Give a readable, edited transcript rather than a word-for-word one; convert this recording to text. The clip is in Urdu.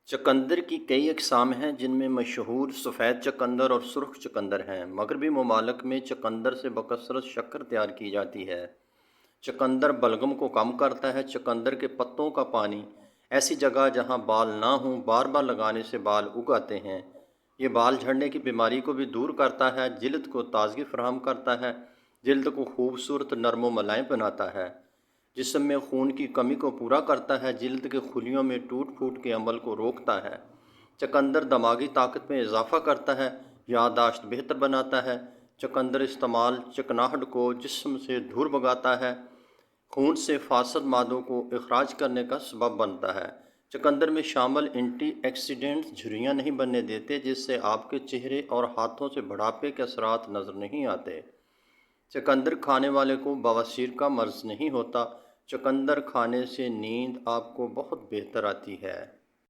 چقندر کی کئی اقسام ہیں جن میں مشہور سفید چقندر اور سرخ چقندر ہیں۔ مغربی ممالک میں چقندر سے بکثرت شکر تیار کی جاتی ہے۔ چقندر بلغم کو کم کرتا ہے۔ چقندر کے پتوں کا پانی ایسی جگہ جہاں بال نہ ہوں بار بار لگانے سے بال اگ آتے ہیں۔ یہ بال جھڑنے کی بیماری کو بھی دور کرتا ہے، جلد کو تازگی فراہم کرتا ہے، جلد کو خوبصورت نرم و ملائم بناتا ہے، جسم میں خون کی کمی کو پورا کرتا ہے، جلد کے خلیوں میں ٹوٹ پھوٹ کے عمل کو روکتا ہے۔ چقندر دماغی طاقت میں اضافہ کرتا ہے، یادداشت بہتر بناتا ہے۔ چقندر استعمال چکناہٹ کو جسم سے دور بھگاتا ہے، خون سے فاسد مادوں کو اخراج کرنے کا سبب بنتا ہے۔ چقندر میں شامل اینٹی آکسیڈنٹس جھریاں نہیں بننے دیتے، جس سے آپ کے چہرے اور ہاتھوں سے بڑھاپے کے اثرات نظر نہیں آتے۔ چقندر کھانے والے کو بواسیر کا مرض نہیں ہوتا۔ چقندر کھانے سے نیند آپ کو بہت بہتر آتی ہے۔